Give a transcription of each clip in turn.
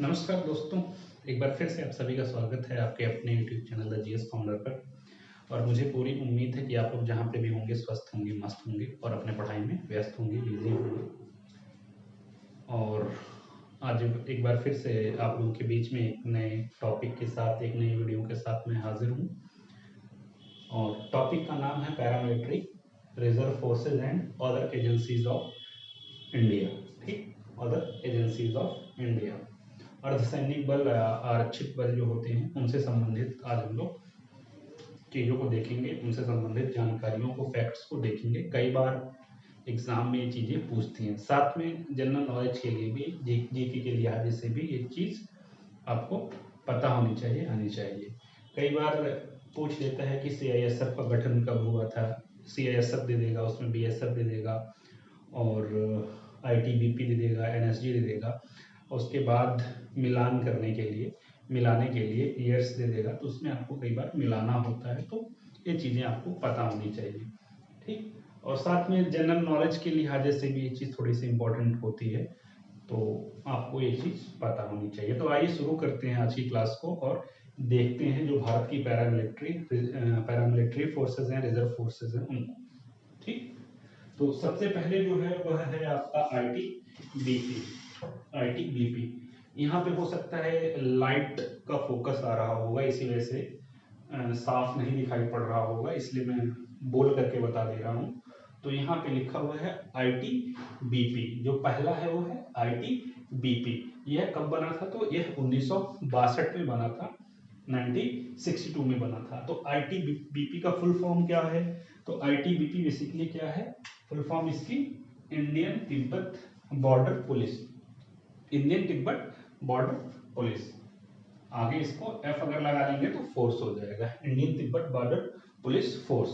नमस्कार दोस्तों, एक बार फिर से आप सभी का स्वागत है आपके अपने YouTube channel the GS founder पर। और मुझे पूरी उम्मीद है कि आप लोग जहाँ पे भी होंगे स्वस्थ होंगे, मस्त होंगे और अपने पढ़ाई में व्यस्त होंगे, बिजी होंगे। और आज एक बार फिर से आप लोगों के बीच में एक नए टॉपिक के साथ, एक नई वीडियो के साथ मैं हाजिर हूँ। और टॉपिक का नाम है paramilitary reserve forces and other agencies of India. ठीक, अदर एजेंसीज ऑफ इंडिया, अर्धसैनिक बल, आरक्षित बल जो होते हैं उनसे संबंधित आज हम लोग चीज़ों को देखेंगे, उनसे संबंधित जानकारियों को, फैक्ट्स को देखेंगे। कई बार एग्जाम में ये चीज़ें पूछती हैं। साथ में जनरल नॉलेज के लिए भी, जीके के लिहाज से भी ये चीज़ आपको पता होनी चाहिए, आनी चाहिए। कई बार पूछ लेता है कि सीआईएसएफ का गठन कब हुआ था। सीआईएसएफ दे देगा, उसमें बीएसएफ दे देगा और आईटीबीपी दे देगा, एनएसजी दे देगा। उसके बाद मिलाने के लिए ईयर्स दे देगा, तो उसमें आपको कई बार मिलाना होता है। तो ये चीज़ें आपको पता होनी चाहिए। ठीक, और साथ में जनरल नॉलेज के लिहाज से भी ये चीज़ थोड़ी सी इम्पोर्टेंट होती है, तो आपको ये चीज़ पता होनी चाहिए। तो आइए शुरू करते हैं आज की क्लास को और देखते हैं जो भारत की पैरामिलिट्री फोर्सेज हैं, रिजर्व फोर्सेज हैं, उनको। ठीक, तो सबसे पहले जो है वह है आपका आईटीबीपी। यहाँ पे हो सकता है लाइट का फोकस आ रहा होगा, इसी वजह से साफ नहीं दिखाई पड़ रहा होगा, इसलिए मैं बोल करके बता दे रहा हूँ। तो यहाँ पे लिखा हुआ है आईटीबीपी। जो पहला है वो है आईटीबीपी। यह कब बना था? तो यह 1962 में बना था, 1962 में बना था। तो आईटीबीपी का फुल फॉर्म क्या है? तो आईटीबीपी बेसिकली क्या है? फुल फॉर्म इसकी Indian Tibet border police. Indian Tibet border police, आगे इसको एफ अगर लगा लेंगे तो फोर्स हो जाएगा, Indian Tibet border police force.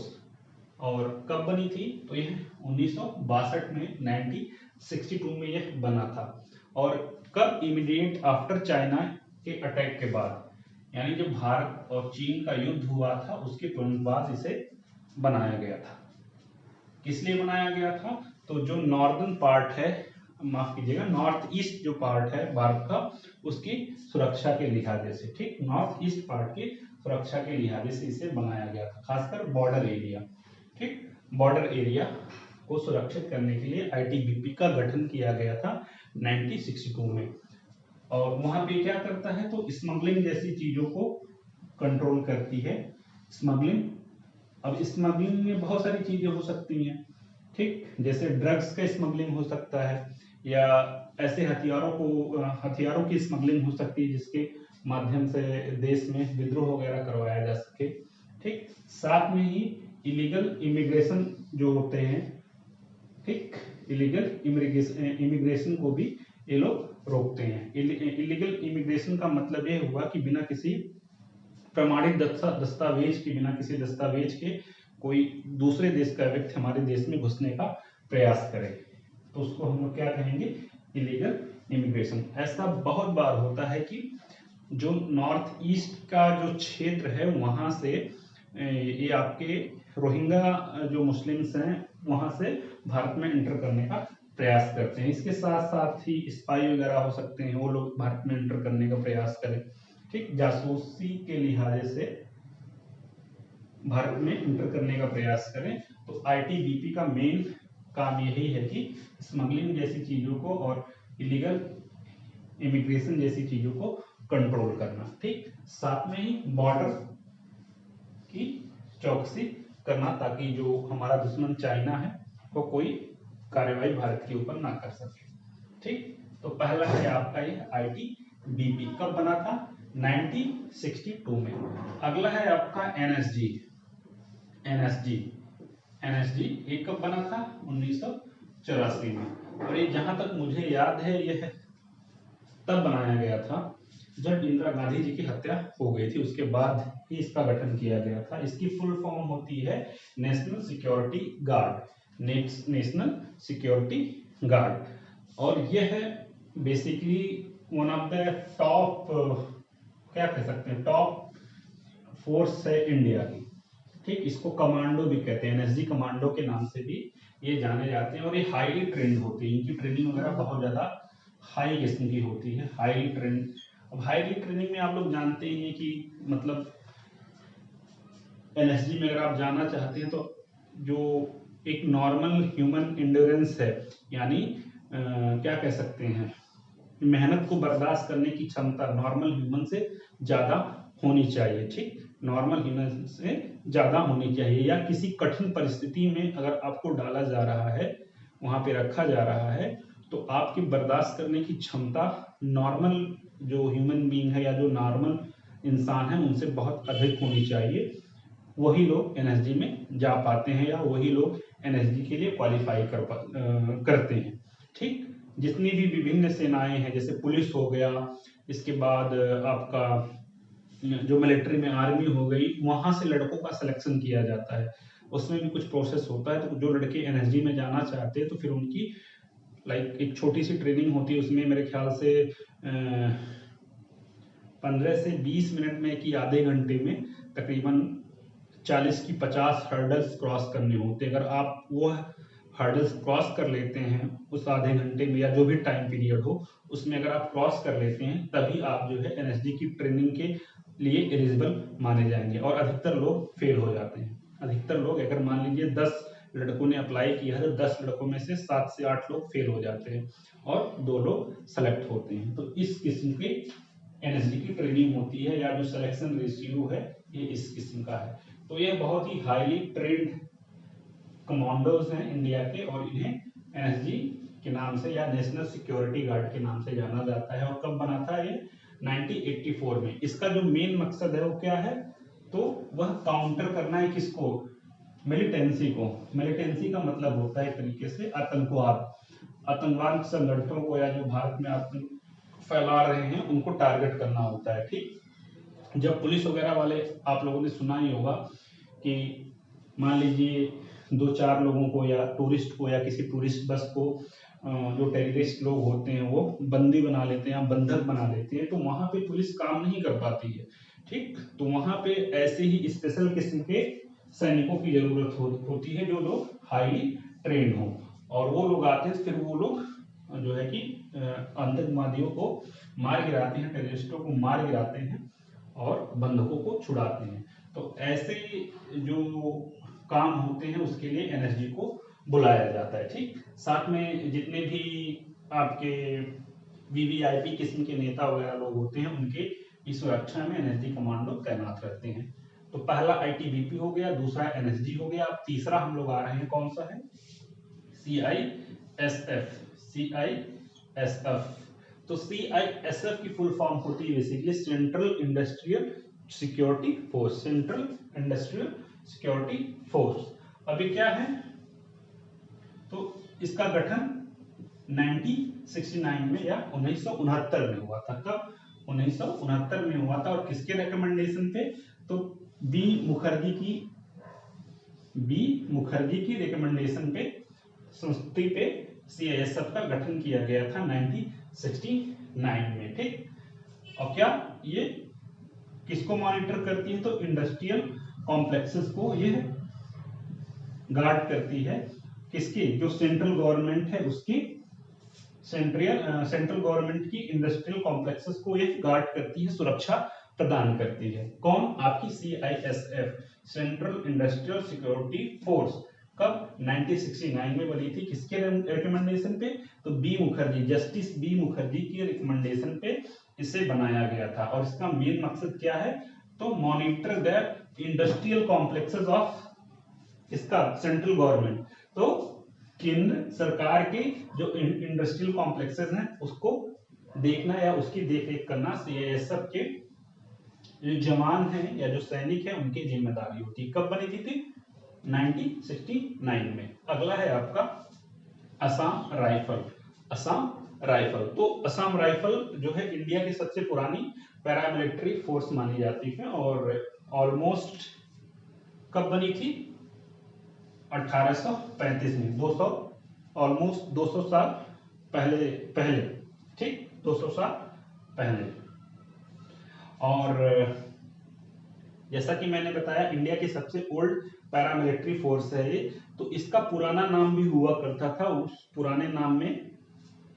और कब बनी थी? तो यह 1962 में, 1962 में यह बना था। और कब? इमीडिएट आफ्टर चाइना के अटैक के बाद, यानी जब भारत और चीन का युद्ध हुआ था उसके तुरंत बाद इसे बनाया गया था। किस लिए बनाया गया था? तो जो नॉर्दर्न पार्ट है, माफ कीजिएगा, नॉर्थ ईस्ट जो पार्ट है भारत का, उसकी सुरक्षा के लिहाज से। ठीक, नॉर्थ ईस्ट पार्ट की सुरक्षा के लिहाज से इसे बनाया गया था, खासकर बॉर्डर एरिया। ठीक, बॉर्डर एरिया को सुरक्षित करने के लिए आईटीबीपी का गठन किया गया था 1962 में। और वहां पे क्या करता है? तो स्मगलिंग जैसी चीजों को कंट्रोल करती है। स्मगलिंग, अब स्मगलिंग में बहुत सारी चीजें हो सकती हैं। ठीक, जैसे ड्रग्स का स्मगलिंग हो सकता है, या ऐसे हथियारों की स्मगलिंग हो सकती है जिसके माध्यम से देश में विद्रोह वगैरह करवाया जा सके। ठीक, साथ में ही इलीगल इमिग्रेशन जो होते हैं, ठीक, इलीगल इमिग्रेशन को भी ये लोग रोकते हैं। इलीगल इमिग्रेशन का मतलब ये हुआ कि बिना किसी प्रमाणित दस्तावेज के, बिना किसी दस्तावेज के कोई दूसरे देश का व्यक्ति हमारे देश में घुसने का प्रयास करे, तो उसको हम लोग क्या कहेंगे? Illegal immigration. ऐसा बहुत बार होता है कि जो नॉर्थ ईस्ट का जो क्षेत्र है वहां से ये आपके रोहिंग्या जो मुस्लिम्स हैं वहां से भारत में एंटर करने का प्रयास करते हैं। इसके साथ साथ ही स्पाई वगैरह हो सकते हैं, वो लोग भारत में एंटर करने का प्रयास करें। ठीक, जासूसी के लिहाज से भारत में इंटर करने का प्रयास करें। तो आईटीबीपी का मेन काम यही है कि स्मगलिंग जैसी चीजों को और इलीगल इमिग्रेशन जैसी चीजों को कंट्रोल करना। ठीक, साथ में ही बॉर्डर की चौकसी करना, ताकि जो हमारा दुश्मन चाइना है वो कोई कार्रवाई भारत के ऊपर ना कर सके। ठीक, तो पहला है आपका ये आईटीबीपी। कब बना था? 1962 में। अगला है आपका एनएसजी। एनएसजी ये कब बना था? 1984 में। और ये जहां तक मुझे याद है यह तब बनाया गया था जब इंदिरा गांधी जी की हत्या हो गई थी, उसके बाद ही इसका गठन किया गया था। इसकी फुल फॉर्म होती है national security guard. National security guard, और यह है basically one of the top, क्या कह सकते हैं, टॉप फोर्स है इंडिया की। ठीक, इसको कमांडो भी कहते हैं, एनएसजी कमांडो के नाम से भी ये जाने जाते हैं। और ये हाईली ट्रेंड होते हैं, इनकी ट्रेनिंग वगैरह बहुत ज्यादा हाई किस्म की होती है, हाईली ट्रेंड। अब हाईली ट्रेनिंग में आप लोग जानते ही हैं कि मतलब एनएसजी में अगर आप जाना चाहते हैं तो जो एक नॉर्मल ह्यूमन इंड्योरेंस है, यानी क्या कह सकते हैं, मेहनत को बर्दाश्त करने की क्षमता नॉर्मल ह्यूमन से ज्यादा होनी चाहिए। ठीक, नॉर्मल ह्यूमन से ज्यादा होनी चाहिए, या किसी कठिन परिस्थिति में अगर आपको डाला जा रहा है, वहां पे रखा जा रहा है, तो आपकी बर्दाश्त करने की क्षमता नॉर्मल जो ह्यूमन बीइंग है या जो नॉर्मल इंसान है उनसे बहुत अधिक होनी चाहिए। वही लोग एनएसजी में जा पाते हैं, या वही लोग एनएसजी के लिए क्वालिफाई करते हैं। ठीक, जितनी भी विभिन्न सेनाएं हैं, जैसे पुलिस हो गया, इसके बाद आपका जो मिलिट्री में आर्मी हो गई, वहां से लड़कों का सिलेक्शन किया जाता है। उसमें भी कुछ प्रोसेस होता है। तो जो लड़के एनएसजी में जाना चाहते हैं तो फिर उनकी लाइक एक छोटी सी ट्रेनिंग होती है, उसमें मेरे ख्याल से 15 से 20 मिनट में कि आधे घंटे में तकरीबन 40 की 50 हर्डल्स क्रॉस करने होते हैं। अगर आप वो हर्डल्स क्रॉस कर लेते हैं उस आधे घंटे में, या जो भी टाइम पीरियड हो उसमें अगर आप क्रॉस कर लेते हैं, तभी आप जो है एनएसजी की ट्रेनिंग के लिए एलिजिबल माने जाएंगे। और अधिकतर लोग फेल हो जाते हैं। अधिकतर लोग, अगर मान लीजिए 10 लड़कों ने अप्लाई किया है तो 10 लड़कों में से 7 से 8 लोग फेल हो जाते हैं और 2 लोग सेलेक्ट होते हैं। तो इस किस्म की एनएसजी की ट्रेनिंग होती है, या जो सिलेक्शन रेशियो है ये इस किस्म का है। तो ये बहुत ही हाईली ट्रेंड कमांडोज हैं इंडिया के, और इन्हें एनएसजी के नाम से या नेशनल सिक्योरिटी गार्ड के नाम से जाना जाता है। और कब बना था ये? 1984 में। इसका जो मेन मकसद है वो क्या है? तो वह काउंटर करना है किसको? मिलिटेंसी को। मिलिटेंसी का मतलब होता है एक तरीके से आतंकवाद। आतंकवाद संगठनों को, या जो भारत में आतंक फैला रहे हैं उनको टारगेट करना होता है। ठीक, जब पुलिस वगैरह वाले, आप लोगों ने सुना ही होगा कि मान लीजिए 2-4 लोगों को या टूरिस्ट को या किसी टूरिस्ट बस को जो टेररिस्ट लोग होते हैं वो बंदी बना लेते हैं या बंधक बना लेते हैं, तो वहां पे पुलिस काम नहीं कर पाती है। ठीक, तो वहां पे ऐसे ही स्पेशल किस्म के सैनिकों की जरूरत होती है, जो लोग हाईली ट्रेंड हो। और वो लोग आते हैं, फिर वो लोग जो है कि आतंकवादियों को मार गिराते हैं, टेररिस्टों को मार गिराते हैं और बंधकों को छुड़ाते हैं। तो ऐसे जो काम होते हैं उसके लिए एनएसजी को बुलाया जाता है। ठीक, साथ में जितने भी आपके वीवीआईपी किस्म के नेता वगैरह लोग होते हैं उनके इस सुरक्षा में एनएसजी कमांडो तैनात रहते हैं। तो पहला आईटीबीपी हो गया, दूसरा एनएसजी हो गया। अब तीसरा हम लोग आ रहे हैं, कौन सा है? सीआईएसएफ। सीआईएसएफ, तो सीआईएसएफ की फुल फॉर्म होती है basically central industrial security force. Central industrial security force. अभी क्या है? तो इसका गठन 1969 में या 1969 में हुआ था। कब? 1969 में हुआ था। और किसके रिकमेंडेशन पे? तो बी मुखर्जी की रिकमेंडेशन पे, संस्तुति पे सीआईएसएफ का गठन किया गया था 1969 में। ठीक, और क्या ये किसको मॉनिटर करती है? तो इंडस्ट्रियल कॉम्प्लेक्सेस को ये गार्ड करती है। किसकी? जो सेंट्रल गवर्नमेंट है उसकी, सेंट्रल गवर्नमेंट की इंडस्ट्रियल कॉम्प्लेक्सेस को ये गार्ड करती है, सुरक्षा प्रदान करती है। कौन? आपकी CISF, central industrial security force. कब? 1969 में बनी थी। किसके रिकमेंडेशन पे? तो B Mukherjee, justice B Mukherjee की रिकमेंडेशन पे इसे बनाया गया था। और इसका मेन मकसद क्या है? तो monitor the industrial complexes of इसका सेंट्रल गवर्नमेंट। तो केंद्र सरकार के जो इंडस्ट्रियल कॉम्प्लेक्सेस हैं उसको देखना या उसकी देखरेख करना सीआईएसएफ के जो जवान हैं या जो सैनिक हैं उनकी जिम्मेदारी होती है। कब बनी थी? 1969 में। अगला है आपका असम राइफल। असम राइफल, तो असम राइफल जो है इंडिया की सबसे पुरानी पैरामिलिट्री फोर्स मानी जाती है। और ऑलमोस्ट कब बनी थी? 1835 में। ऑलमोस्ट 200 साल पहले। ठीक, 200 साल पहले। और जैसा कि मैंने बताया इंडिया की सबसे ओल्ड पैरामिलिट्री फोर्स है ये। तो इसका पुराना नाम भी हुआ करता था, उस पुराने नाम में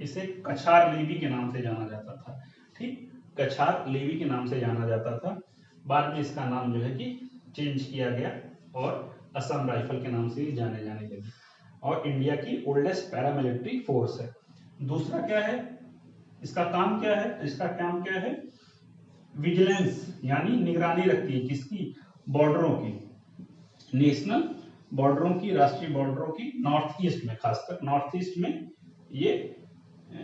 इसे कछार लेवी के नाम से जाना जाता था। ठीक, कछार लेवी के नाम से जाना जाता था। बाद में इसका नाम जो है कि चेंज किया गया और असम राइफल के नाम से ही जाने लगी और इंडिया की ओल्डेस्ट पैरामिलिट्री फोर्स है। दूसरा क्या है, इसका काम क्या है, इसका काम क्या है, विजिलेंस यानी निगरानी रखती है किसकी, बॉर्डरों की, नेशनल बॉर्डरों की, राष्ट्रीय बॉर्डरों की, नॉर्थ ईस्ट में, खासकर नॉर्थ ईस्ट में ये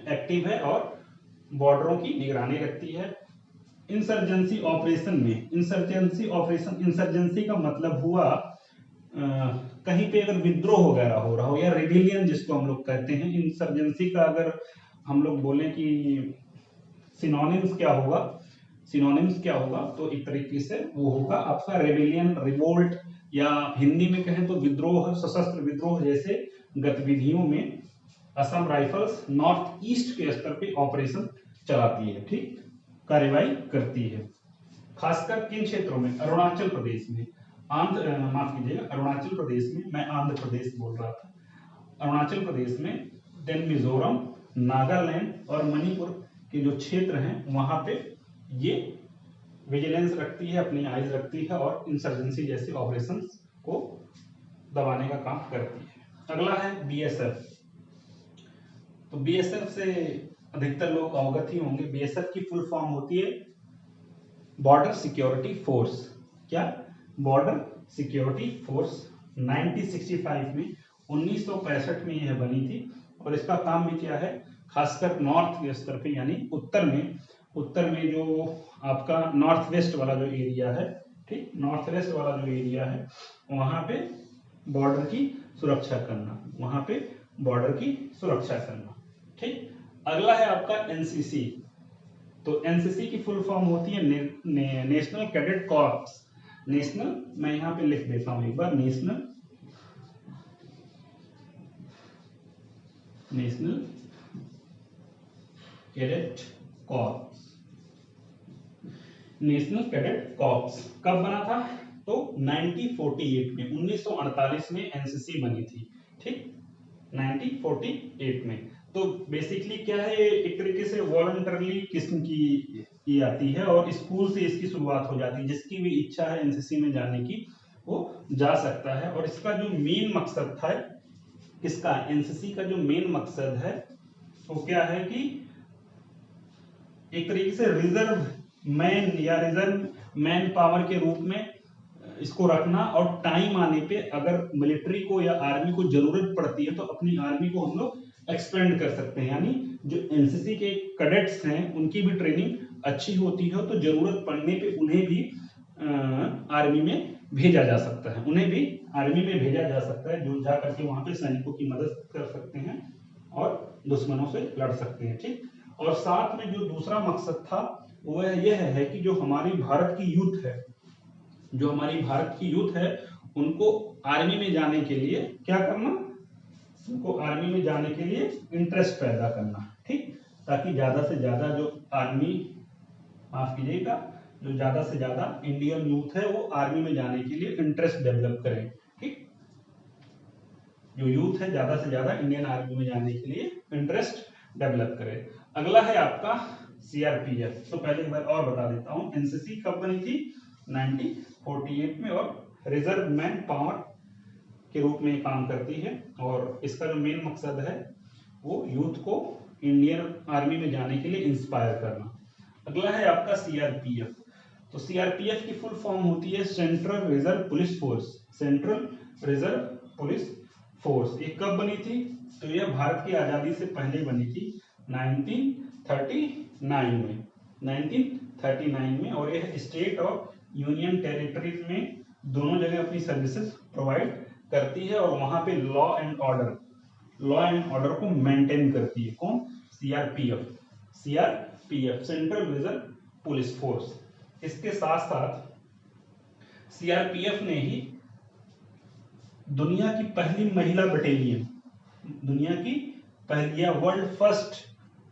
एक्टिव है और बॉर्डरों की निगरानी रखती है। इंसर्जेंसी ऑपरेशन में, इंसर्जेंसी ऑपरेशन, इंसर्जेंसी का मतलब हुआ कहीं पे अगर विद्रोह वगैरह हो रहा हो या रिबिलियन जिसको हम लोग कहते हैं। इंसर्जेंसी का अगर हम लोग बोलें कि सिनोनिम्स क्या होगा, सिनोनिम्स क्या होगा, तो एक तरीके से वो होगा आपका रेबिलियन, रिवोल्ट, या हिंदी में कहें तो विद्रोह, सशस्त्र विद्रोह जैसे गतिविधियों में असम राइफल्स नॉर्थ ईस्ट के स्तर पे ऑपरेशन चलाती है। ठीक, कार्रवाई करती है, खासकर किन क्षेत्रों में, अरुणाचल प्रदेश में, माफ कीजिएगा, अरुणाचल प्रदेश में, मैं आंध्र प्रदेश बोल रहा था, अरुणाचल प्रदेश में, देन मिजोरम, नागालैंड और मणिपुर के जो क्षेत्र हैं वहां पे ये विजिलेंस रखती है, अपनी आइज रखती है और इंसर्जेंसी जैसे ऑपरेशंस को दबाने का काम करती है। अगला है बीएसएफ। तो बीएसएफ से अधिकतर लोग अवगत ही होंगे। बीएसएफ की फुल फॉर्म होती है बॉर्डर सिक्योरिटी फोर्स। क्या, बॉर्डर सिक्योरिटी फोर्स। 1965 में, 1965 में यह बनी थी और इसका काम भी क्या है, खासकर नॉर्थ के स्तर पे यानी उत्तर में जो आपका नॉर्थ वेस्ट वाला जो एरिया है, ठीक, नॉर्थ वेस्ट वाला जो एरिया है वहां पे बॉर्डर की सुरक्षा करना, वहां पे बॉर्डर की सुरक्षा करना। ठीक, अगला है आपका एनसीसी। तो एनसीसी की फुल फॉर्म होती है नेशनल कैडेट कॉर्प्स। नेशनल, मैं यहां पे लिख देता हूं एक बार, national cadet corps. National cadet corps कब बना था, तो 1948 में, 1948 में एनसीसी बनी थी। ठीक, 1948 में। तो बेसिकली क्या है, एक तरीके से वॉलंटरली किस्म की आती है और स्कूल से इसकी शुरुआत हो जाती है। जिसकी भी इच्छा है एनसीसी में जाने की वो जा सकता है। और इसका जो मेन मकसद था, इसका एनसीसी का जो मेन मकसद है वो क्या है कि एक तरीके से रिजर्व मैन या रिजर्व मैन पावर के रूप में इसको रखना और टाइम आने पे अगर मिलिट्री को या आर्मी को जरूरत पड़ती है तो अपनी आर्मी को हम लोग एक्सपेंड कर सकते हैं। यानी जो एनसीसी के कैडेट्स हैं उनकी भी ट्रेनिंग अच्छी होती है तो जरूरत पड़ने पे उन्हें भी आर्मी में भेजा जा सकता है, उन्हें भी आर्मी में भेजा जा सकता है, जो जा करके वहां पे सैनिकों की मदद कर सकते हैं और दुश्मनों से लड़ सकते हैं। ठीक, और साथ में जो दूसरा मकसद था वह यह है कि जो हमारी भारत की यूथ है, जो हमारी भारत की यूथ है उनको आर्मी में जाने के लिए क्या करना, उनको आर्मी में जाने के लिए इंटरेस्ट पैदा करना। ठीक, ताकि ज्यादा से ज्यादा जो आर्मी, माफ कीजिएगा, जो ज्यादा से ज्यादा इंडियन यूथ है वो आर्मी में जाने के लिए इंटरेस्ट डेवलप करें। ठीक, जो यूथ है ज्यादा से ज्यादा इंडियन आर्मी में जाने के लिए इंटरेस्ट डेवलप करे। अगला है आपका सीआरपीएफ। तो पहले एक बार और बता देता हूं, एनसीसी कब बनी थी, 1948 में, और रिजर्व मैन पावर के रूप में काम करती है और इसका जो मेन मकसद है वो यूथ को इंडियन आर्मी में जाने के लिए इंस्पायर करना। अगला है आपका सीआरपीएफ। तो सीआरपीएफ की फुल फॉर्म होती है central reserve police force. Central reserve police force. ये कब बनी थी, तो यह भारत की आजादी से पहले बनी थी 1939 में, 1939 में। और यह स्टेट और यूनियन टेरिटरीज में दोनों जगह अपनी सर्विसेज प्रोवाइड करती है और वहां पे लॉ एंड ऑर्डर को मेंटेन करती है। कौन, CRPF. CRPF central reserve police force. इसके साथ साथ सीआरपीएफ ने ही दुनिया की पहली महिला बटालियन, दुनिया की पहली या वर्ल्ड फर्स्ट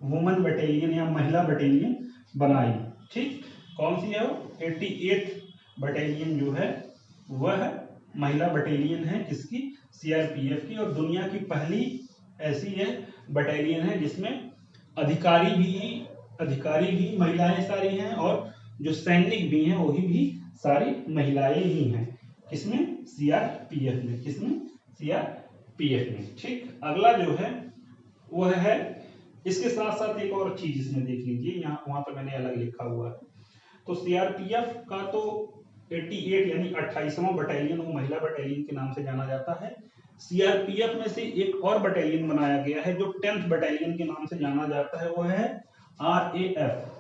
वुमेन बटालियन या महिला बटालियन बनाई। ठीक, कौन सी है वो, 88 बटालियन जो है वह महिला बटालियन है किसकी, सीआरपीएफ की। और दुनिया की पहली ऐसी यह बटालियन है जिसमें अधिकारी भी महिलाएं सारी हैं, और जो सैनिक भी हैं वही भी सारी महिलाएं ही हैं। किसमें? सीआरपीएफ में। किसमें? सीआरपीएफ में। ठीक, अगला जो है वह है, इसके साथ साथ एक और चीज इसमें देख लीजिए, यहाँ वहां पर मैंने अलग लिखा हुआ है। तो सीआरपीएफ का तो 88 यानी 28वां बटालियन वो महिला बटालियन के नाम से जाना जाता है। सीआरपीएफ में से एक और बटालियन बनाया गया है जो 10th बटालियन के नाम से जाना जाता है, वो है आरएएफ।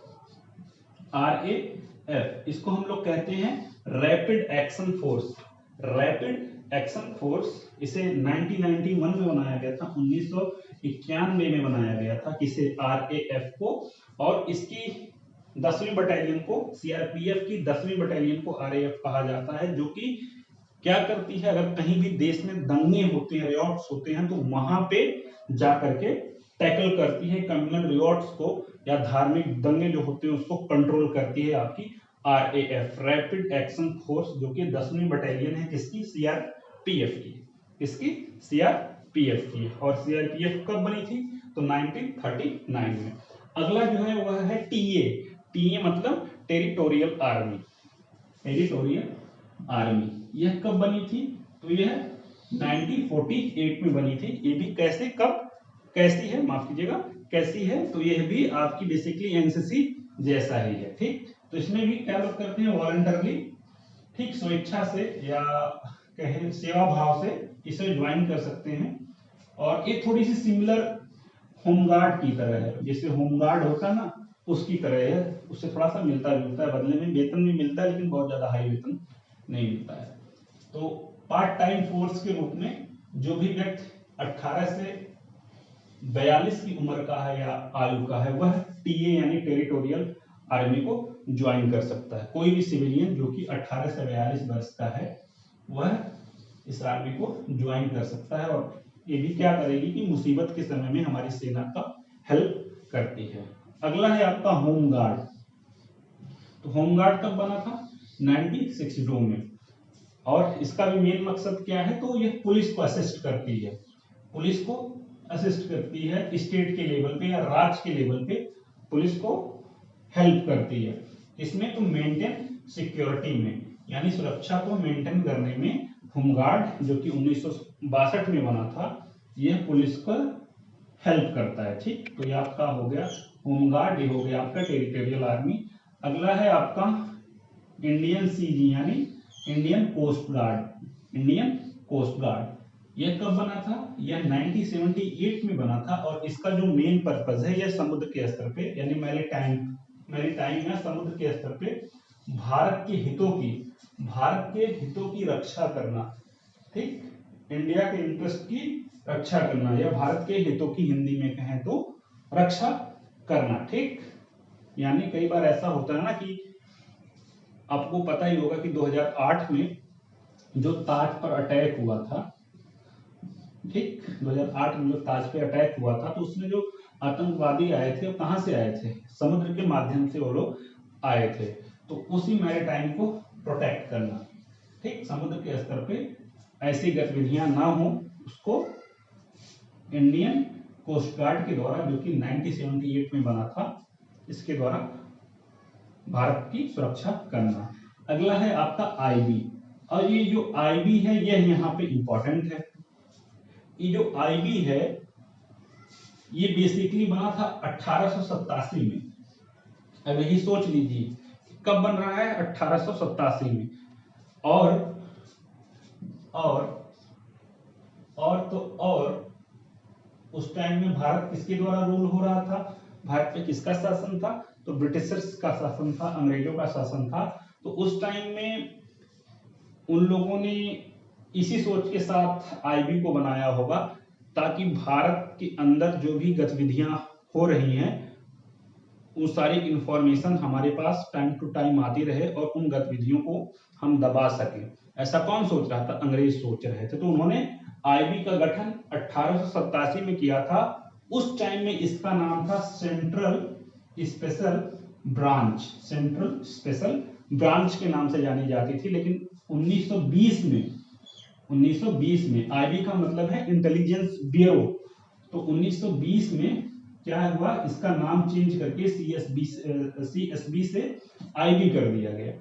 आरएएफ इसको हम लोग कहते हैं rapid action force. Rapid action force इसे 1991 में बनाया गया था, 1991 में बनाया गया था किसे? आरएएफ को। और इसकी 10वीं बटालियन को, सीआरपीएफ की 10वीं बटालियन को आरएएफ कहा जाता है, जो कि क्या करती है, अगर कहीं भी देश में दंगे होते हैं, रिवॉल्ट्स होते हैं, तो वहां पे जाकर के टैकल करती है कम्युनल रिवॉल्ट्स को, या धार्मिक दंगे जो होते हैं उसको कंट्रोल करती है आपकी आरएएफ, रैपिड एक्शन फोर्स, जो कि 10वीं बटालियन है किसकी? सीआरपीएफ की। किसकी? सीआरपीएफ की। और सीआरपीएफ कब बनी थी? तो 1939 में। अगला जो है वह है टीए। टीए मतलब टेरिटोरियल आर्मी। टेरिटोरियल आर्मी यह कब बनी थी? तो यह 1948 में बनी थी। ये भी कैसे, कब, कैसी है, माफ कीजिएगा, कैसी है? तो यह भी आपकी बेसिकली एनसीसी जैसा ही है। ठीक, तो इसमें भी क्या लोग करते हैं? वॉलंटरली, ठीक, स्वेच्छा से या कहें सेवा भाव से इसे ज्वाइन कर सकते हैं। और ये थोड़ी सी सिमिलर होमगार्ड की तरह है, जैसे होमगार्ड होता है ना, उसकी तरह है, उससे थोड़ा सा मिलता जुलता है, बदले में वेतन भी मिलता है, लेकिन बहुत ज्यादा हाई वेतन नहीं मिलता है। तो पार्ट टाइम फोर्स के रूप में जो भी व्यक्ति 18 से 42 की उम्र का है या आयु का है, वह टीए यानी टेरिटोरियल आर्मी को ज्वाइन कर सकता है। कोई भी सिविलियन जो कि 18 से 42 वर्ष का है, वह इस आर्मी को ज्वाइन कर सकता है। और ये भी क्या करेगी कि मुसीबत के समय में हमारी सेना का हेल्प करती है। अगला है आपका होमगार्ड। तो होमगार्ड कब बना था? 1962 में। और इसका भी मेन मकसद क्या है? तो यह पुलिस को असिस्ट करती है। पुलिस को असिस्ट करती है, स्टेट के लेवल पे या राज्य के लेवल पे पुलिस को हेल्प करती है। इसमें तो मेंटेन सिक्योरिटी में, यानी सुरक्षा को मेंटेन करने में होमगार्ड, जो कि 1962 में बना था, यह पुलिस को हेल्प करता है। ठीक, तो ये आपका हो गया होमगार्ड, ये हो गया आपका टेरिटोरियल आर्मी। अगला है आपका इंडियन सीजी यानी Indian coast guard. Indian coast guard यह कब बना था? यह 1978 में बना था। और इसका जो मेन पर्पज है, यह समुद्र के स्तर पे यानी मैरीटाइम या समुद्र के स्तर पे भारत के हितों की रक्षा करना। ठीक, इंडिया के इंटरेस्ट की रक्षा करना, या भारत के हितों की हिंदी में कहें तो रक्षा करना। ठीक, यानी कई बार ऐसा होता है ना कि आपको पता ही होगा कि 2008 में जो ताज पर अटैक हुआ था, ठीक, 2008 में जो ताज पे अटैक हुआ था, तो उसमें जो आतंकवादी आए थे वो कहां से आए थे? समुद्र के माध्यम से वो लोग आए थे। तो उसी मैरीटाइम को प्रोटेक्ट करना, ठीक, समुद्र के स्तर पे ऐसी गतिविधियां ना हो, उसको इंडियन कोस्ट गार्ड के द्वारा, जो कि 1978 में बना था, इसके द्वारा भारत की सुरक्षा करना। अगला है आपका आईबी। और ये जो आईबी है यह यहाँ पे इंपॉर्टेंट है। ये जो आईबी है ये बेसिकली बना था 1887 में। अब यही सोच लीजिए कब बन रहा है? 1887 में। और उस टाइम में भारत किसके द्वारा रूल हो रहा था? भारत पे किसका शासन था? तो ब्रिटिशर्स का शासन था, अंग्रेजों का शासन था। तो उस टाइम में उन लोगों ने इसी सोच के साथ आईबी को बनाया होगा, ताकि भारत के अंदर जो भी गतिविधियां हो रही हैं वो सारी इंफॉर्मेशन हमारे पास टाइम टू टाइम आती रहे और उन गतिविधियों को हम दबा सकें। ऐसा कौन सोच रहा था? अंग्रेज सोच रहे थे। तो उन्होंने आईबी का गठन 1887 में किया था। उस टाइम में इसका नाम था central special branch. Central special branch के नाम से जानी जाती थी। लेकिन 1920 में आईबी का मतलब है इंटेलिजेंस ब्यूरो। तो 1920 में क्या हुआ, इसका नाम चेंज करके सीएसबी से आईबी कर दिया गया,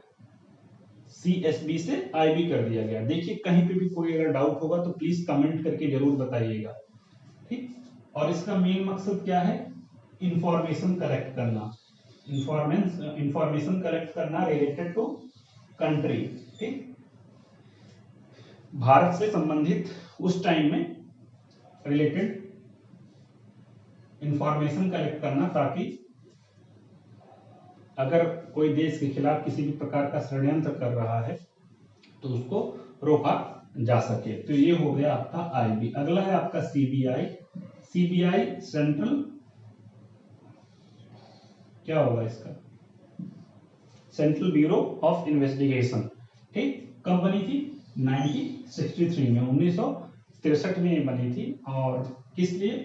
सीएसबी से आईबी कर दिया गया। देखिए कहीं पे भी कोई अगर डाउट होगा तो प्लीज कमेंट करके जरूर बताइएगा, ठीक। और इसका मेन मकसद क्या है, इंफॉर्मेशन कलेक्ट करना, इंफॉर्मेशन कलेक्ट करना रिलेटेड टू कंट्री, ठीक, भारत से संबंधित उस टाइम में रिलेटेड इंफॉर्मेशन कलेक्ट करना, ताकि अगर कोई देश के खिलाफ किसी भी प्रकार का षड्यंत्र कर रहा है तो उसको रोका जा सके। तो ये हो गया आपका आईबी। अगला है आपका सीबीआई। सीबीआई सेंट्रल, क्या होगा इसका, सेंट्रल ब्यूरो ऑफ इन्वेस्टिगेशन, ठीक। कब बनी थी, 1963 में, 1963 में बनी थी। और किस लिए,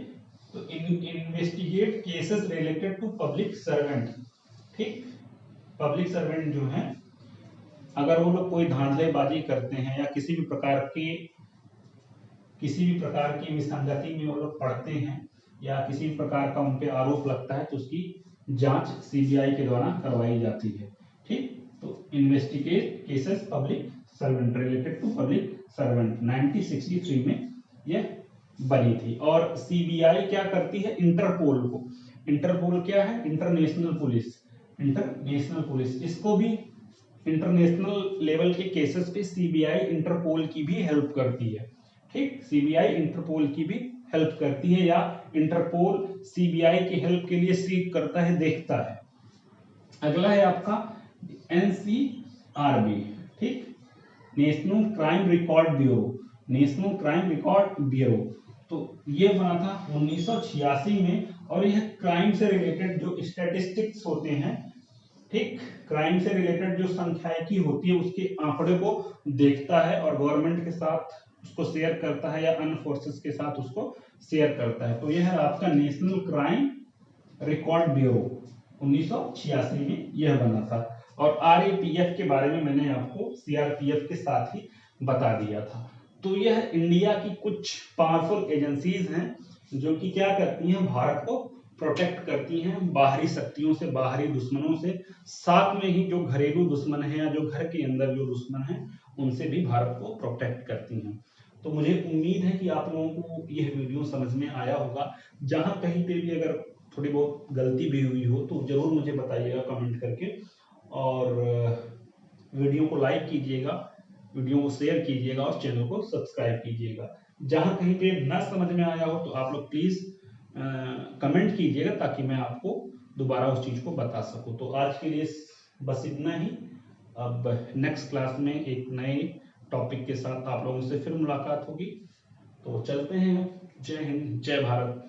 तो investigate cases related to public servant, ठीक। पब्लिक सर्वेंट जो है, अगर वो लोग कोई धांधलेबाजी करते हैं या किसी भी प्रकार की विसंगति में वो लोग पढ़ते हैं या किसी भी प्रकार का उन पे आरोप लगता है तो उसकी जांच सीबीआई के द्वारा करवाई जाती है, ठीक। तो investigate cases public servant related to public servant 1963 में यह बनी थी। और सीबीआई क्या करती है, इंटरपोल को, इंटरपोल क्या है, इंटरनेशनल पुलिस, इंटरनेशनल पुलिस, इसको भी इंटरनेशनल लेवल के केसेस पे सीबीआई इंटरपोल की भी हेल्प करती है, ठीक। सीबीआई इंटरपोल की भी हेल्प करती है, या इंटरपोल सीबीआई की हेल्प के लिए सीक करता है, देखता है। अगला है आपका एनसीआरबी, ठीक, national crime record bureau, national crime record bureau. तो ये बना था 1986 में, और यह क्राइम से रिलेटेड जो स्टैटिस्टिक्स होते हैं, ठीक, क्राइम से रिलेटेड जो संख्याएं होती है उसके आंकड़े को देखता है और गवर्नमेंट के साथ उसको शेयर करता है या अन्य फोर्सेस के साथ उसको शेयर करता है। तो यह है आपका नेशनल क्राइम रिकॉर्ड ब्यूरो, 1986 में यह बना था। और आरएपीएफ के बारे में मैंने आपको सीआरपीएफ के साथ ही बता दिया था। तो यह इंडिया की कुछ पावरफुल एजेंसीज हैं जो कि क्या करती हैं, भारत को प्रोटेक्ट करती हैं बाहरी शक्तियों से, बाहरी दुश्मनों से, साथ में ही जो घरेलू दुश्मन है या जो घर के अंदर जो दुश्मन है उनसे भी भारत को प्रोटेक्ट करती हैं। तो मुझे उम्मीद है कि आप लोगों को यह वीडियो समझ में आया होगा। जहां कहीं पे भी अगर थोड़ी बहुत गलती भी हुई हो तो जरूर मुझे बताइएगा कमेंट करके, और वीडियो को लाइक कीजिएगा, वीडियो को शेयर कीजिएगा और चैनल को सब्सक्राइब कीजिएगा। जहां कहीं पे ना समझ में आया हो तो आप लोग प्लीज कमेंट कीजिएगा ताकि मैं आपको दोबारा उस चीज को बता सकूं। तो आज के लिए बस इतना ही। अब नेक्स्ट क्लास में एक नए टॉपिक के साथ आप लोगों से फिर मुलाकात होगी। तो चलते हैं, जय हिंद, जय भारत।